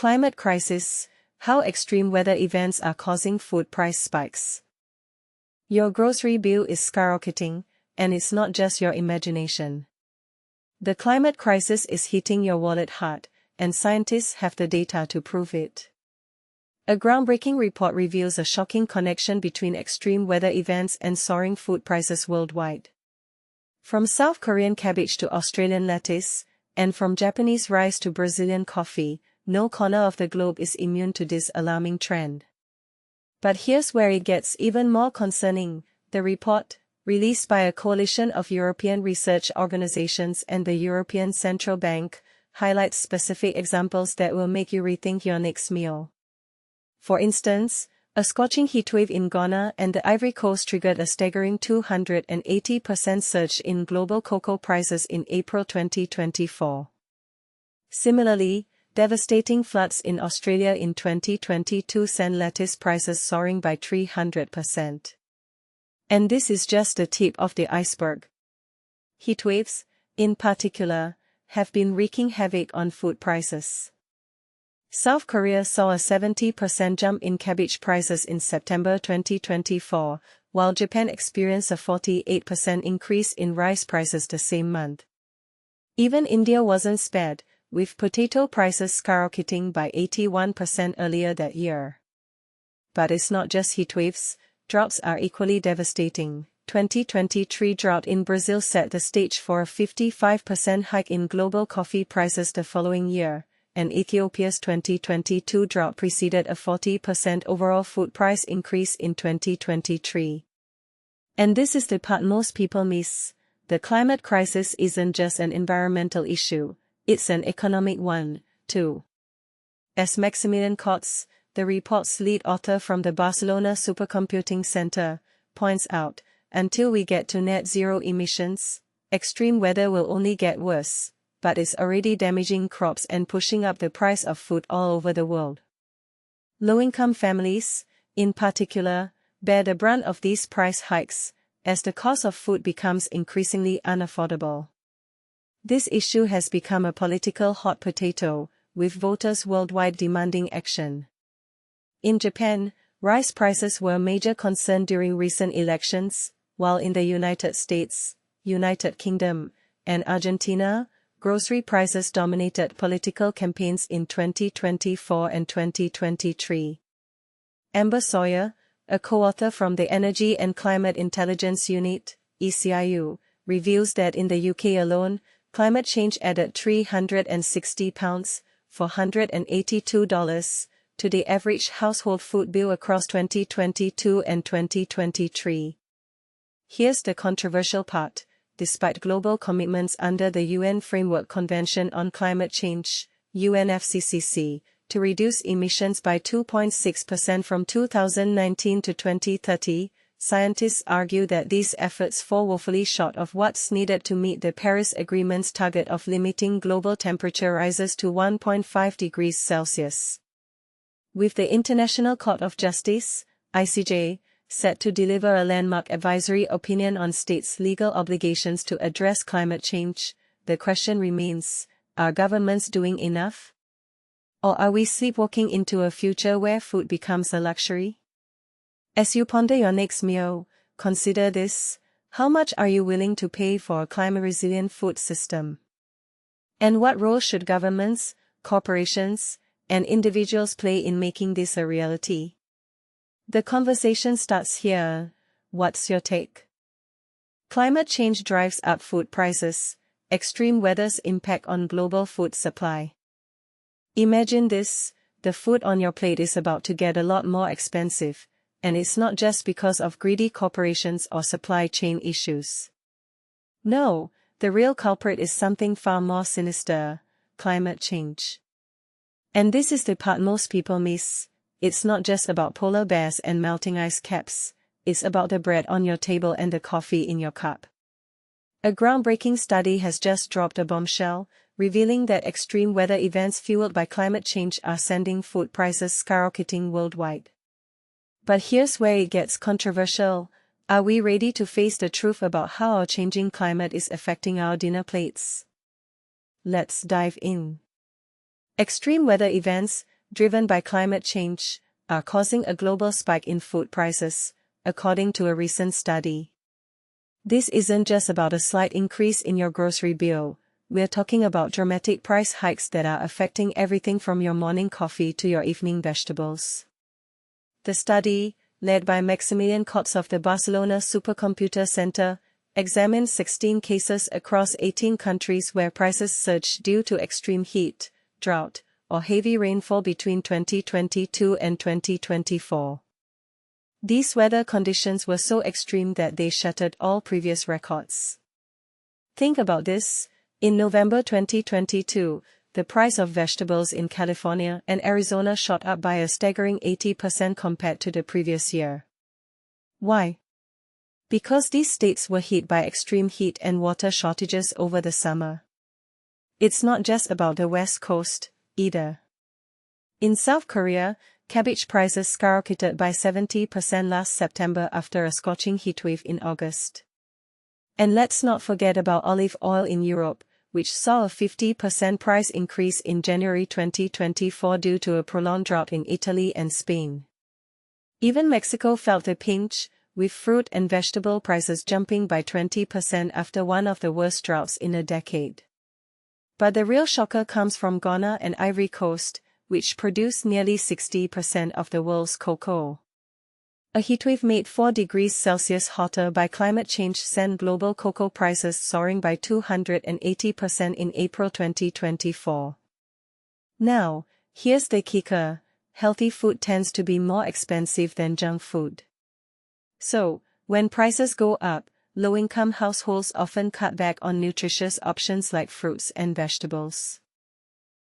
Climate crisis: how extreme weather events are causing food price spikes. Your grocery bill is skyrocketing, and it's not just your imagination. The climate crisis is hitting your wallet hard, and scientists have the data to prove it. A groundbreaking report reveals a shocking connection between extreme weather events and soaring food prices worldwide. From South Korean cabbage to Australian lettuce, and from Japanese rice to Brazilian coffee, no corner of the globe is immune to this alarming trend. But here's where it gets even more concerning. The report, released by a coalition of European research organizations and the European Central Bank, highlights specific examples that will make you rethink your next meal. For instance, a scorching heatwave in Ghana and the Ivory Coast triggered a staggering 280% surge in global cocoa prices in April 2024. Similarly, devastating floods in Australia in 2022 sent lettuce prices soaring by 300%. And this is just the tip of the iceberg. Heatwaves, in particular, have been wreaking havoc on food prices. South Korea saw a 70% jump in cabbage prices in September 2024, while Japan experienced a 48% increase in rice prices the same month. Even India wasn't spared, with potato prices skyrocketing by 81% earlier that year. But it's not just heatwaves, droughts are equally devastating. 2023 drought in Brazil set the stage for a 55% hike in global coffee prices the following year, and Ethiopia's 2022 drought preceded a 40% overall food price increase in 2023. And this is the part most people miss. The climate crisis isn't just an environmental issue, it's an economic one, too. As Maximilian Kotz, the report's lead author from the Barcelona Supercomputing Center, points out, until we get to net zero emissions, extreme weather will only get worse, but it's already damaging crops and pushing up the price of food all over the world. Low-income families, in particular, bear the brunt of these price hikes, as the cost of food becomes increasingly unaffordable. This issue has become a political hot potato, with voters worldwide demanding action. In Japan, rice prices were a major concern during recent elections, while in the United States, United Kingdom, and Argentina, grocery prices dominated political campaigns in 2024 and 2023. Amber Sawyer, a co-author from the Energy and Climate Intelligence Unit, ECIU, reveals that in the UK alone, climate change added £360, $482, to the average household food bill across 2022 and 2023. Here's the controversial part. Despite global commitments under the UN Framework Convention on Climate Change, UNFCCC, to reduce emissions by 2.6% from 2019 to 2030, scientists argue that these efforts fall woefully short of what's needed to meet the Paris Agreement's target of limiting global temperature rises to 1.5 degrees Celsius. With the International Court of Justice, ICJ, set to deliver a landmark advisory opinion on states' legal obligations to address climate change, the question remains, are governments doing enough? Or are we sleepwalking into a future where food becomes a luxury? As you ponder your next meal, consider this: how much are you willing to pay for a climate-resilient food system? And what role should governments, corporations, and individuals play in making this a reality? The conversation starts here. What's your take? Climate change drives up food prices. Extreme weather's impact on global food supply. Imagine this: the food on your plate is about to get a lot more expensive, and it's not just because of greedy corporations or supply chain issues. No, the real culprit is something far more sinister: climate change. And this is the part most people miss. It's not just about polar bears and melting ice caps, it's about the bread on your table and the coffee in your cup. A groundbreaking study has just dropped a bombshell, revealing that extreme weather events fueled by climate change are sending food prices skyrocketing worldwide. But here's where it gets controversial. Are we ready to face the truth about how our changing climate is affecting our dinner plates? Let's dive in. Extreme weather events, driven by climate change, are causing a global spike in food prices, according to a recent study. This isn't just about a slight increase in your grocery bill. We're talking about dramatic price hikes that are affecting everything from your morning coffee to your evening vegetables. The study, led by Maximilian Kotz of the Barcelona Supercomputer Center, examined 16 cases across 18 countries where prices surged due to extreme heat, drought, or heavy rainfall between 2022 and 2024. These weather conditions were so extreme that they shattered all previous records. Think about this. In November 2022, the price of vegetables in California and Arizona shot up by a staggering 80% compared to the previous year. Why? Because these states were hit by extreme heat and water shortages over the summer. It's not just about the West Coast, either. In South Korea, cabbage prices skyrocketed by 70% last September after a scorching heatwave in August. And let's not forget about olive oil in Europe, which saw a 50% price increase in January 2024 due to a prolonged drought in Italy and Spain. Even Mexico felt the pinch, with fruit and vegetable prices jumping by 20% after one of the worst droughts in a decade. But the real shocker comes from Ghana and Ivory Coast, which produce nearly 60% of the world's cocoa. A heatwave made 4 degrees Celsius hotter by climate change sent global cocoa prices soaring by 280% in April 2024. Now, here's the kicker: healthy food tends to be more expensive than junk food. So, when prices go up, low-income households often cut back on nutritious options like fruits and vegetables.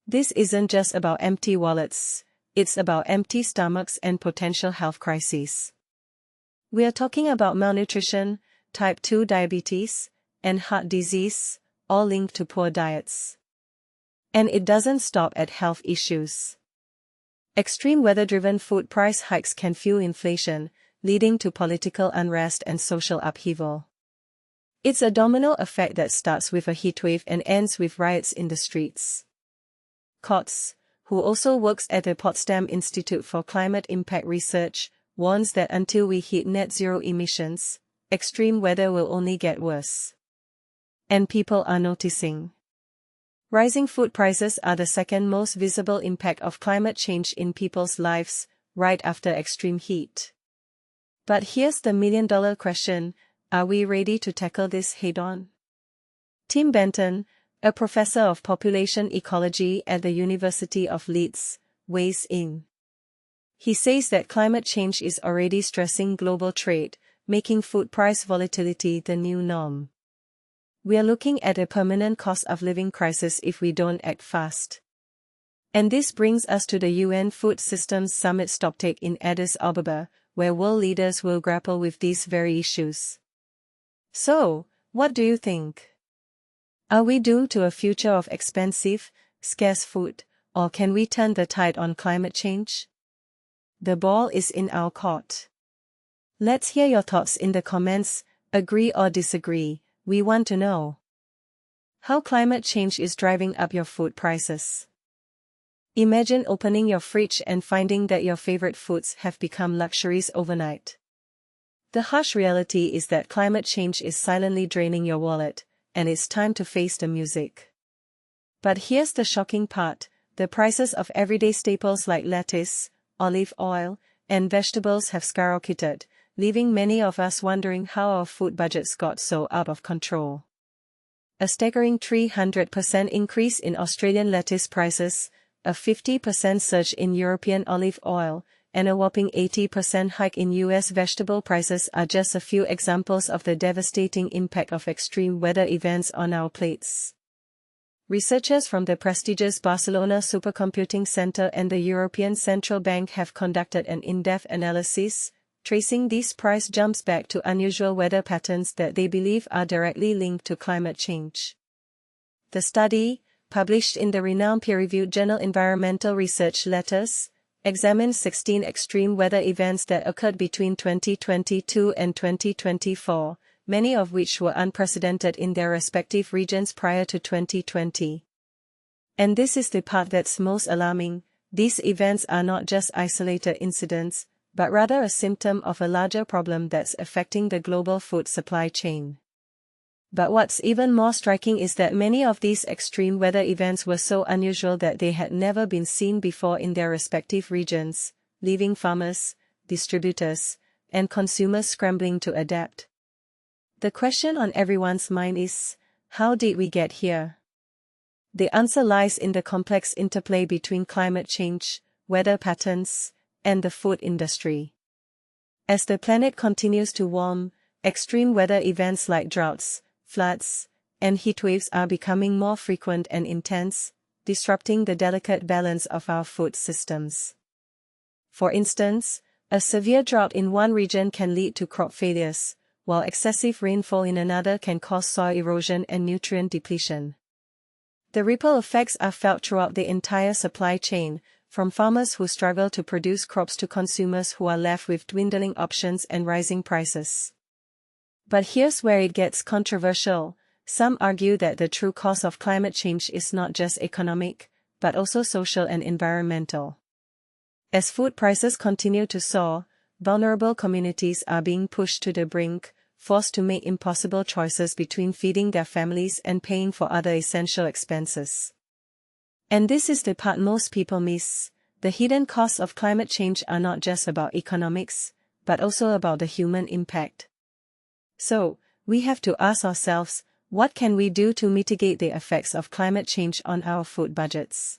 This isn't just about empty wallets, it's about empty stomachs and potential health crises. We are talking about malnutrition, type 2 diabetes, and heart disease, all linked to poor diets. And it doesn't stop at health issues. Extreme weather-driven food price hikes can fuel inflation, leading to political unrest and social upheaval. It's a domino effect that starts with a heatwave and ends with riots in the streets. Kotz, who also works at the Potsdam Institute for Climate Impact Research, warns that until we hit net zero emissions, extreme weather will only get worse. And people are noticing. Rising food prices are the second most visible impact of climate change in people's lives, right after extreme heat. But here's the million-dollar question: are we ready to tackle this head-on? Tim Benton, a professor of population ecology at the University of Leeds, weighs in. He says that climate change is already stressing global trade, making food price volatility the new norm. We are looking at a permanent cost of living crisis if we don't act fast. And this brings us to the UN Food Systems Summit stocktake in Addis Ababa, where world leaders will grapple with these very issues. So, what do you think? Are we doomed to a future of expensive, scarce food, or can we turn the tide on climate change? The ball is in our court. Let's hear your thoughts in the comments. Agree or disagree, we want to know how climate change is driving up your food prices. Imagine opening your fridge and finding that your favorite foods have become luxuries overnight. The harsh reality is that climate change is silently draining your wallet, and it's time to face the music. But here's the shocking part: the prices of everyday staples like lettuce, olive oil, and vegetables have skyrocketed, leaving many of us wondering how our food budgets got so out of control. A staggering 300% increase in Australian lettuce prices, a 50% surge in European olive oil, and a whopping 80% hike in US vegetable prices are just a few examples of the devastating impact of extreme weather events on our plates. Researchers from the prestigious Barcelona Supercomputing Center and the European Central Bank have conducted an in-depth analysis, tracing these price jumps back to unusual weather patterns that they believe are directly linked to climate change. The study, published in the renowned peer-reviewed journal Environmental Research Letters, examined 16 extreme weather events that occurred between 2022 and 2024, many of which were unprecedented in their respective regions prior to 2020. And this is the part that's most alarming: these events are not just isolated incidents, but rather a symptom of a larger problem that's affecting the global food supply chain. But what's even more striking is that many of these extreme weather events were so unusual that they had never been seen before in their respective regions, leaving farmers, distributors, and consumers scrambling to adapt. The question on everyone's mind is, how did we get here? The answer lies in the complex interplay between climate change, weather patterns, and the food industry. As the planet continues to warm, extreme weather events like droughts, floods, and heatwaves are becoming more frequent and intense, disrupting the delicate balance of our food systems. For instance, a severe drought in one region can lead to crop failures, while excessive rainfall in another can cause soil erosion and nutrient depletion. The ripple effects are felt throughout the entire supply chain, from farmers who struggle to produce crops to consumers who are left with dwindling options and rising prices. But here's where it gets controversial. Some argue that the true cause of climate change is not just economic, but also social and environmental. As food prices continue to soar, vulnerable communities are being pushed to the brink, forced to make impossible choices between feeding their families and paying for other essential expenses. And this is the part most people miss. The hidden costs of climate change are not just about economics, but also about the human impact. So, we have to ask ourselves, what can we do to mitigate the effects of climate change on our food budgets?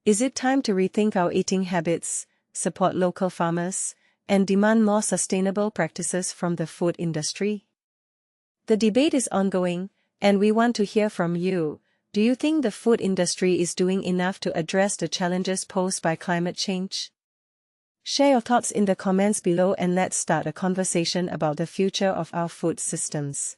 Is it time to rethink our eating habits, support local farmers, and demand more sustainable practices from the food industry? The debate is ongoing, and we want to hear from you. Do you think the food industry is doing enough to address the challenges posed by climate change? Share your thoughts in the comments below and let's start a conversation about the future of our food systems.